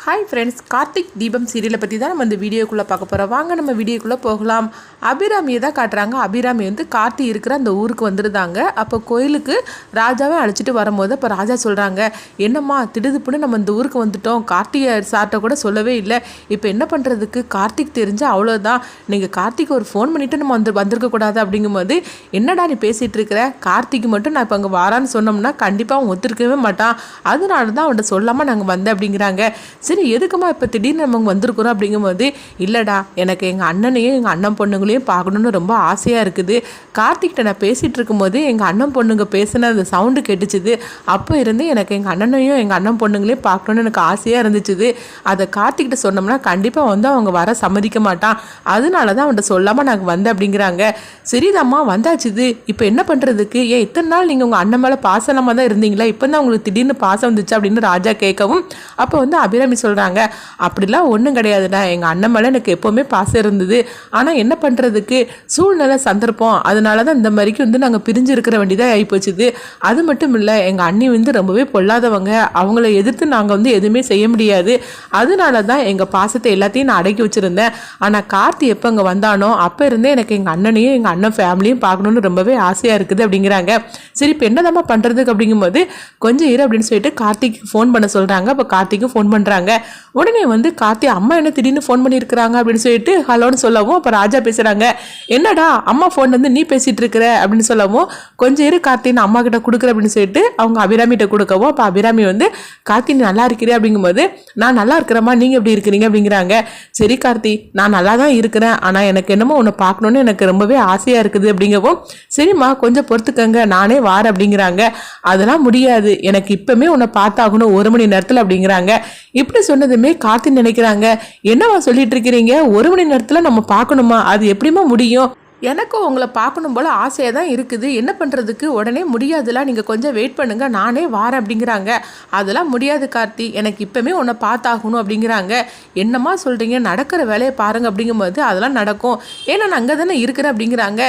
Hi friends, Karthik தீபம் சீரியலை பற்றி தான் நம்ம இந்த வீடியோக்குள்ளே பார்க்க போகிறோம். வாங்க நம்ம வீடியோக்குள்ளே போகலாம். அபிராமியை தான் காட்டுறாங்க. அபிராமி வந்து கார்த்தி இருக்கிற அந்த ஊருக்கு வந்துருந்தாங்க. அப்போ கோயிலுக்கு ராஜாவை அழைச்சிட்டு வரும்போது அப்போ ராஜா சொல்கிறாங்க, என்னம்மா திடுதுப்புன்னு நம்ம இந்த ஊருக்கு வந்துட்டோம், கார்த்திகை சார்ட்ட கூட சொல்லவே இல்லை, இப்போ என்ன பண்ணுறதுக்கு, கார்த்திக் தெரிஞ்சால் அவ்வளோதான், நீங்கள் கார்த்திக் ஒரு ஃபோன் பண்ணிவிட்டு நம்ம வந்திருக்கக்கூடாது அப்படிங்கும்போது, என்னடா நீ பேசிகிட்டு இருக்கிற, கார்த்திக் மட்டும் நான் இப்போ அங்கே வாரான்னு சொன்னோம்னா கண்டிப்பாக அவன் ஒத்துருக்கவே மாட்டான், அதனால தான் அவன்கிட்ட சொல்லாமல் நாங்கள் வந்தேன் அப்படிங்கிறாங்க. சரி, எதுக்குமா இப்போ திடீர்னு நம்ம வந்திருக்கிறோம் அப்படிங்கும்போது, இல்லைடா எனக்கு எங்கள் அண்ணனையும் எங்கள் அண்ணன் பொண்ணுங்களையும் பார்க்கணுன்னு ரொம்ப ஆசையாக இருக்குது. கார்த்திக்கிட்ட நான் பேசிகிட்டு இருக்கும்போது எங்கள் அண்ணன் பொண்ணுங்க பேசின அந்த சவுண்டு கேட்டுச்சுது. அப்போ இருந்து எனக்கு எங்கள் அண்ணனையும் எங்கள் அண்ணன் பொண்ணுங்களையும் பார்க்கணுன்னு எனக்கு ஆசையாக இருந்துச்சுது. அதை கார்த்திக்கிட்ட சொன்னோம்னா கண்டிப்பாக வந்து அவங்க வர சம்மதிக்க மாட்டான், அதனால தான் அவன்கிட்ட சொல்லாமல் நாங்கள் வந்தேன் அப்படிங்கிறாங்க. சரிதாம்மா வந்தாச்சுது, இப்போ என்ன பண்ணுறதுக்கு, ஏன் இத்தனை நாள் நீங்கள் உங்கள் அண்ணன் மேலே பாசனமாக தான் இருந்தீங்களா, இப்போ தான் உங்களுக்கு திடீர்னு பாசம் வந்துச்சு அப்படின்னு ராஜா கேட்கவும், அப்போ வந்து அபிராமி சொல்கிறாங்க, அப்படிலாம் ஒன்றும் கிடையாதுடா, எங்கள் அண்ணன் மேலே எனக்கு எப்போவுமே பாசம் இருந்தது, ஆனால் என்ன பண்ணுறதுக்கு சூழ்நிலை சந்தர்ப்பம், அதனால தான் இந்த மாதிரிக்கு வந்து நாங்கள் பிரிஞ்சு இருக்கிற வேண்டியதாக ஆகிப்போச்சுது. அது மட்டும் இல்லை, எங்கள் அண்ணி வந்து ரொம்பவே பொல்லாதவங்க, அவங்கள எதிர்த்து நாங்கள் வந்து எதுவுமே செய்ய முடியாது, அதனால தான் எங்கள் பாசத்தை எல்லாத்தையும் நான் அடக்கி வச்சுருந்தேன். ஆனால் கார்த்தி எப்போ அங்கே வந்தானோ அப்போ இருந்தே எனக்கு எங்கள் அண்ணனையும் எங்கள் அண்ணன் ஃபேமிலியும் பார்க்கணுன்னு ரொம்பவே ஆசையாக இருக்குது அப்படிங்கிறாங்க. சரி, இப்போ என்னதாம்மா பண்ணுறதுக்கு அப்படிங்கும்போது, கொஞ்சம் இரு அப்படின்னு சொல்லிட்டு கார்த்திக்கு ஃபோன் பண்ண சொல்கிறாங்க. அப்போ கார்த்திக்கும் ஃபோன் பண்ணுறாங்க. உடனே வந்து கார்த்தி அம்மா என்ன திடீர்னு ஃபோன் பண்ணியிருக்கிறாங்க அப்படின்னு சொல்லிட்டு ஹலோன்னு சொல்லவும், அப்போ ராஜா பேசுகிறாங்க, என்னடா அம்மா ஃபோன் வந்து நீ பேசிகிட்டு இருக்கிற அப்படின்னு சொல்லவும், கொஞ்சம் இரு கார்த்தி நான் அம்மா கிட்ட கொடுக்குறேன் அப்படின்னு சொல்லிட்டு அவங்க அபிராமிகிட்ட கொடுக்கவும், அப்போ அபிராமி வந்து கார்த்தி நீ நல்லா இருக்கிறேன் அப்படிங்கும்போது, நான் நல்லா இருக்கிறேம்மா, நீங்கள் எப்படி இருக்கிறீங்க அப்படிங்கிறாங்க. சரி கார்த்தி, நான் நல்லா தான் இருக்கிறேன், ஆனால் எனக்கு என்னமோ உன்னை பார்க்கணுன்னு எனக்கு ரொம்பவே ஆசையாக இருக்குது அப்படிங்கவும், சரிம்மா கொஞ்சம் பொறுத்துக்கங்க நானே வாரேன் அப்படிங்கிறாங்க. அதெல்லாம் முடியாது, எனக்கு இப்போமே உன்னை பார்த்தாகணும் 1 மணி நேரத்தில் அப்படிங்கிறாங்க. இப்படி சொன்னதுமே கார்த்தி நினைக்கிறாங்க, என்னவா சொல்லிட்டு இருக்கிறீங்க, 1 மணி நேரத்தில் நம்ம பார்க்கணுமா, அது எப்படிமா முடியும், எனக்கும் உங்களை பார்க்கணும் போல் ஆசையாக தான் இருக்குது, என்ன பண்ணுறதுக்கு, உடனே முடியாதுல, நீங்கள் கொஞ்சம் வெயிட் பண்ணுங்கள் நானே வாரேன் அப்படிங்கிறாங்க. அதெல்லாம் முடியாது கார்த்தி, எனக்கு இப்போமே உன்னை பார்த்தாகணும் அப்படிங்கிறாங்க. என்னம்மா சொல்கிறீங்க, நடக்கிற வேலையை பாருங்கள் அப்படிங்கும்போது அதெல்லாம் நடக்கும், ஏன்னா நான் அங்கே தானே இருக்கிறேன் அப்படிங்கிறாங்க.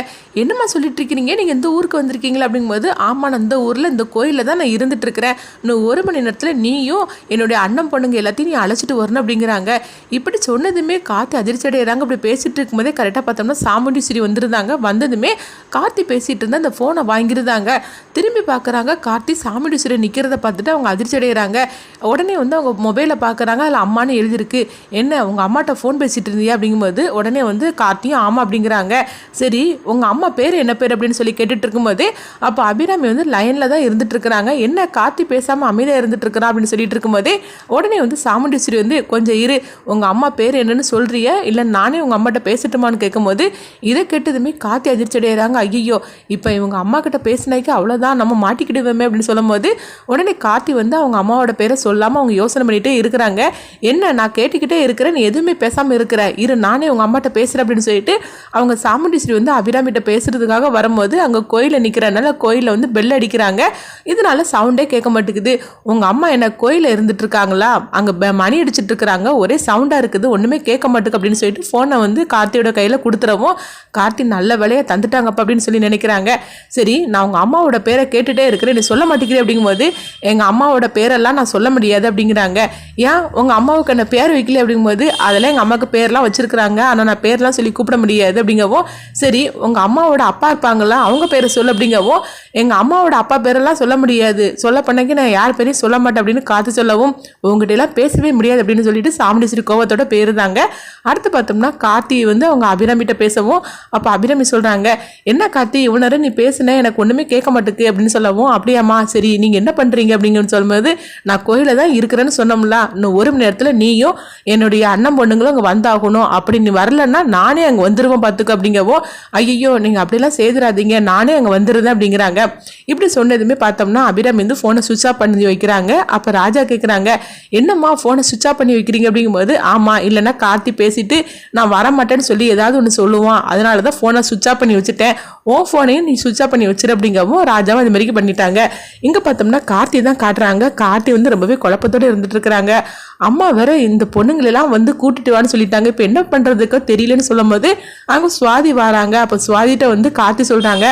என்னம்மா சொல்லிட்டு இருக்கிறீங்க, நீங்கள் இந்த ஊருக்கு வந்திருக்கீங்களா அப்படிங்கும்போது, ஆமாம் நான் இந்த ஊரில் இந்த கோயிலில் தான் நான் இருந்துட்டு இருக்கிறேன், இன்னும் 1 மணி நேரத்தில் நீயும் என்னுடைய அண்ணன் பொண்ணுங்க எல்லாத்தையும் நீ அழைச்சிட்டு வரணும் அப்படிங்கிறாங்க. இப்படி சொன்னதுமே கார்த்தி அதிர்ச்சி அடைகிறாங்க. அப்படி பேசிகிட்டு இருக்கும்போதே கரெக்டாக பார்த்தோம்னா சாமுண்டீஸ்வரி வந்துருந்தாங்க. வந்ததுமே கார்த்தி பேசிட்டு இருந்த அந்த ஃபோனை வாங்கிருந்தாங்க. திரும்பி பார்க்குறாங்க, கார்த்தி சாமுண்டீஸ்வரி நிற்கிறத பார்த்துட்டு அவங்க அதிர்ச்சி அடைகிறாங்க. உடனே வந்து அவங்க மொபைலை பார்க்குறாங்க, அதில் அம்மானு எழுதிருக்கு. என்ன உங்கள் அம்மாட்ட ஃபோன் பேசிகிட்டு இருந்தியா அப்படிங்கும்போது, உடனே வந்து கார்த்தியும் ஆமாம் அப்படிங்கிறாங்க. சரி உங்கள் அம்மா பேர் என்ன பேர் அப்படின்னு சொல்லி கேட்டுட்டு இருக்கும்போது, அப்போ அபிராமி வந்து லைனில் தான் இருந்துட்டு இருக்கிறாங்க. என்ன கார்த்தி பேசாமல் அமைதியாக இருந்துட்டு இருக்கிறா அப்படின்னு சொல்லிட்டு இருக்கும்போதே, உடனே வந்து சாமுண்டீஸ்வரி வந்து கொஞ்சம் இரு, உங்கள் அம்மா பேர் என்னன்னு சொல்கிறியா இல்லை நானே உங்கள் அம்மாட்ட பேசட்டுமான்னு கேட்கும்போது, இதை கேட்டதுமே கார்த்தி அதிர்ச்சி அடைகிறாங்க. ஐயோ இப்போ இவங்க அம்மா கிட்ட பேசினாக்கி அவ்வளோதான், நம்ம மாட்டிக்கிடுவோமே அப்படின்னு சொல்லும்போது, உடனே கார்த்தி வந்து அவங்க அம்மாவோட பேரை சொல்லாமல் அவங்க யோசனை பண்ணிகிட்டே இருக்கிறாங்க. என்ன நான் கேட்டுக்கிட்டே இருக்கிறேன், நீ எதுவுமே பேசாமல் இருக்கிற, இரு நானே உங்கள் அம்மாட்ட பேசுகிறேன் அப்படின்னு சொல்லிட்டு அவங்க சாமுண்டீஸ்வரி வந்து அபிராமிகிட்ட பேசுகிறதுக்காக வரும்போது, அங்கே கோயிலில் நிற்கிறனால கோயிலில் வந்து பெல் அடிக்கிறாங்க. இதனால சவுண்டே கேட்க மாட்டேங்குது. உங்கள் அம்மா என்ன கோயிலில் இருந்துட்டு இருக்காங்களா, அங்கே மணி அடிச்சுட்டு இருக்கிறாங்க, ஒரே சவுண்டாக இருக்குது, ஒன்றுமே கேட்க மாட்டேங்குது அப்படின்னு சொல்லிட்டு ஃபோனை வந்து கார்த்தியோட கையில் கொடுத்துறவும், கார்த்தி நல்ல வேலையை தந்துட்டாங்கப்பா அப்படின்னு சொல்லி நினைக்கிறாங்க. சரி நான் உங்கள் அம்மாவோட பேரை கேட்டுகிட்டே இருக்கிறேன், நீ சொல்ல மாட்டேங்கிறேன் அப்படிங்கும்போது, எங்கள் அம்மாவோட பேரெல்லாம் நான் சொல்ல முடியாது அப்படிங்கிறாங்க. ஏன் உங்கள் அம்மாவுக்கு என்ன பேர் வைக்கல அப்படிங்கும்போது, அதெல்லாம் எங்கள் அம்மாவுக்கு பேர்லாம் வச்சுருக்குறாங்க, ஆனால் நான் பேர்லாம் சொல்லி கூப்பிட முடியாது அப்படிங்கவும், சரி உங்கள் அம்மாவோட அப்பா இருப்பாங்களா அவங்க பேரை சொல்ல அப்படிங்கவும், எங்கள் அம்மாவோட அப்பா பேரெல்லாம் சொல்ல முடியாது, சொல்ல பண்ணக்கு நான் யார் பேரையும் சொல்ல மாட்டேன் அப்படின்னு காத்து சொல்லவும், உங்ககிட்ட எல்லாம் பேசவே முடியாது அப்படின்னு சொல்லிட்டு சாமுண்டீஸ்வரி கோவத்தோட பேருதாங்க. அடுத்து பார்த்தோம்னா கார்த்தி வந்து அவங்க அபிராமிகிட்ட பேசவும், அப்போ அபிராமி சொல்கிறாங்க, என்ன கார்த்தி இவனரை நீ பேசுன எனக்கு ஒன்றுமே கேட்க மாட்டேக்கு அப்படின்னு சொல்லவும், அப்படியாம்மா சரி நீங்கள் என்ன பண்ணுறீங்க அப்படிங்கன்னு சொல்லும்போது, நான் கோயிலில் தான் இருக்கிறேன்னு சொன்னோம்ல, இன்னும் 1 மணி நேரத்தில் நீயும் என்னுடைய அண்ணன் பொண்ணுங்களும் அங்கே வந்தாகணும், அப்படி நீ வரலன்னா நானே அங்கே வந்துடுவேன் பார்த்துக்க அப்படிங்கவும், ஐயோ நீங்கள் அப்படிலாம் செய்திடாதீங்க நானே அங்கே வந்துடுறேன் அப்படிங்கிறாங்க. இப்படி சொன்னதுமே பார்த்தோம்னா அபிராமி வந்து ஃபோனை சுவிட்ச் ஆஃப் பண்ணி வைக்கிறாங்க. அப்போ ராஜா கேட்குறாங்க, என்னம்மா ஃபோனை சுவிட்ச் ஆஃப் பண்ணி வைக்கிறீங்க அப்படிங்கும்போது, ஆமாம் இல்லைன்னா கார்த்தி பேசிட்டு நான் வரமாட்டேன்னு சொல்லி ஏதாவது ஒன்று சொல்லுவான், அதனால தான் ஃபோனை சுவிட்ச் ஆஃப் பண்ணி வச்சுட்டேன், ஓ ஃபோனையும் நீ சுவிட்ச் ஆஃப் பண்ணி வச்சிரு அப்படிங்கவும் ராஜாவும் அது மாதிரி பண்ணிட்டாங்க. இங்கே பார்த்தோம்னா கார்த்தி தான் காட்டுறாங்க. கார்த்தி வந்து ரொம்பவே குழப்பத்தோடு இருந்துட்டு இருக்கிறாங்க. அம்மா வேற இந்த பொண்ணுங்களெல்லாம் வந்து கூட்டிட்டு வான்னு சொல்லிட்டாங்க, இப்போ என்ன பண்ணுறதுக்கோ தெரியலன்னு சொல்லும் போது அங்கே சுவாதி வராங்க. அப்போ சுவாதிட்ட வந்து கார்த்தி சொல்கிறாங்க,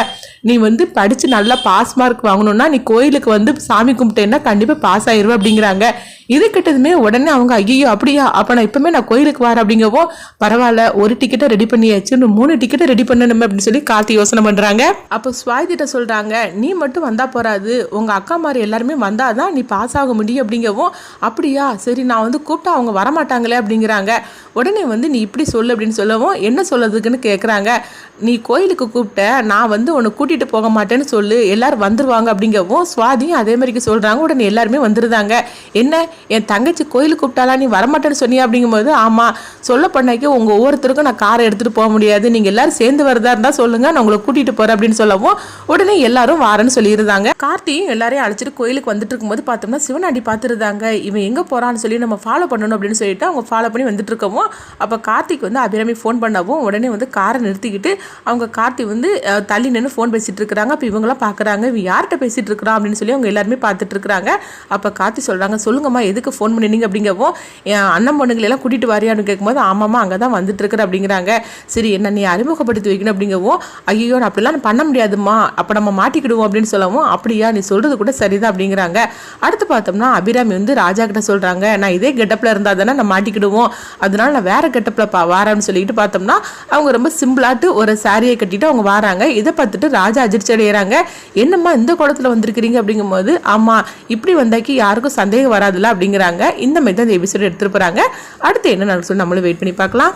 நீ வந்து படித்து நல்லா பாஸ் மார்க் வாங்கணும்னா நீ கோயிலுக்கு வந்து சாமி கும்பிட்டேன்னா கண்டிப்பாக பாஸ் ஆயிடுவேன் அப்படிங்கிறாங்க. இது கிட்டதுமே உடனே அவங்க ஐயோ அப்படியா, அப்போ நான் இப்போமே நான் கோயிலுக்கு வரேன் அப்படிங்கவோ, பரவாயில்ல ஒரு டிக்கெட்டை ரெடி பண்ணியாச்சு, இன்னும் 3 டிக்கெட்டை ரெடி பண்ணணும் அப்படின்னு சொல்லி கார்த்தி யோசனை பண்ணுறாங்க. அப்போ சுவாதிட்ட சொல்கிறாங்க, நீ மட்டும் வந்தால் போறாது, உங்கள் அக்கா மாதிரி எல்லாருமே வந்தாதான் நீ பாஸ் ஆக முடியும் அப்படிங்கவும், அப்படியா சரி நான் வந்து கூப்பிட்டா அவங்க வரமாட்டாங்களே அப்படிங்கிறாங்க. உடனே வந்து நீ இப்படி சொல்லு அப்படின்னு சொல்லவும், என்ன சொல்லதுக்குன்னு கேட்குறாங்க. நீ கோயிலுக்கு கூப்பிட்ட, நான் வந்து உன்னை கூட்டிகிட்டு போக மாட்டேன்னு சொல்லு, எல்லாரும் வந்துருவாங்க அப்படிங்கவும் சுவாதியும் அதே மாதிரிக்கு சொல்கிறாங்க. உடனே எல்லாருமே வந்துருந்தாங்க. என்ன என் தங்கச்சி கோயிலுக்கு கூப்பிட்டாலா, நீ வரமாட்டேன்னு சொன்னியா அப்படிங்கும்போது, ஆமாம் சொல்ல பண்ணாக்கி உங்கள் ஒவ்வொருத்தருக்கும் நான் காரை எடுத்துகிட்டு போக முடியாது, நீங்கள் எல்லாரும் சேர்ந்து வரதா இருந்தால் சொல்லுங்கள், நான் உங்களை கூட்டிகிட்டு போகிறேன் அப்படின்னு சொல்லவும் உடனே எல்லாரும் வாரன்னு சொல்லியிருந்தாங்க. கார்த்தியும் எல்லாரையும் அழைச்சிட்டு கோயிலுக்கு வந்துட்டு இருக்கும்போது பார்த்தோம்னா சிவனாண்டி பார்த்துருந்தாங்க. இவன் எங்கே போகிறான்னு சொல்லி நம்ம ஃபாலோ பண்ணணும் அப்படின்னு சொல்லிட்டு அவங்க ஃபாலோ பண்ணி வந்துட்டு இருக்கவும், அப்போ கார்த்திக் வந்து அபிராமி ஃபோன் பண்ணவும் உடனே வந்து காரை நிறுத்திக்கிட்டு அவங்க கார்த்தி வந்து தள்ளி நின்று ஃபோன் பேசிகிட்டு இருக்கிறாங்க. அப்போ இவங்களாம் பார்க்குறாங்க, இவன் யார்கிட்ட பேசிகிட்டு இருக்கிறான் அப்படின்னு சொல்லி அவங்க எல்லாருமே பார்த்துட்டு இருக்கிறாங்க. அப்போ கார்த்தி சொல்கிறாங்க, சொல்லுங்கம்மா எதுக்கு ஃபோன் பண்ணினீங்க அப்படிங்கவும், என் அண்ணன் பொண்ணுங்களெல்லாம் கூட்டிகிட்டு வரியான்னு கேட்கும்போது, ஆமாம்மா அங்கே தான் வந்துட்டு இருக்கிற அப்படிங்கிறாங்க. சரி என்ன நீ அறிமுகப்படுத்தி வைக்கணும் அப்படிங்கவும், ஐயோ நான் அப்படிலாம் பண்ண முடியாதுமா, அப்போ நம்ம மாட்டிக்கிடுவோம் அப்படின்னு சொல்லவும், அப்படியா நீ சொல்கிறது கூட சரிதான் அப்படிங்கிறாங்க. அடுத்து பார்த்தோம்னா அபிராமி வந்து ராஜா கிட்ட சொல்கிறாங்க, நான் இதே கெட்டப்பில் இருந்தால் தானே நான் மாட்டிக்கிடுவோம், அதனால நான் வேறு கெட்டப்பில் வாரேன்னு சொல்லிட்டு பார்த்தோம்னா அவங்க ரொம்ப சிம்பிளாட்டு ஒரு சாரியை கட்டிட்டு அவங்க வராங்க. இதை பார்த்துட்டு ராஜா அதிர்ச்சி அடைகிறாங்க. என்னம்மா இந்த குளத்தில் வந்திருக்கிறீங்க அப்படிங்கும்போது, ஆமாம் இப்படி வந்தாக்கி யாருக்கும் சந்தேகம் வராதுல்ல அப்படிங்கிறாங்க. இந்த மாதிரி தான் இந்த எபிசோட் எடுத்துட்டு போகிறாங்க. அடுத்து என்ன நடக்கும் சொல்லி நம்மளும் வெயிட் பண்ணி பார்க்கலாம்.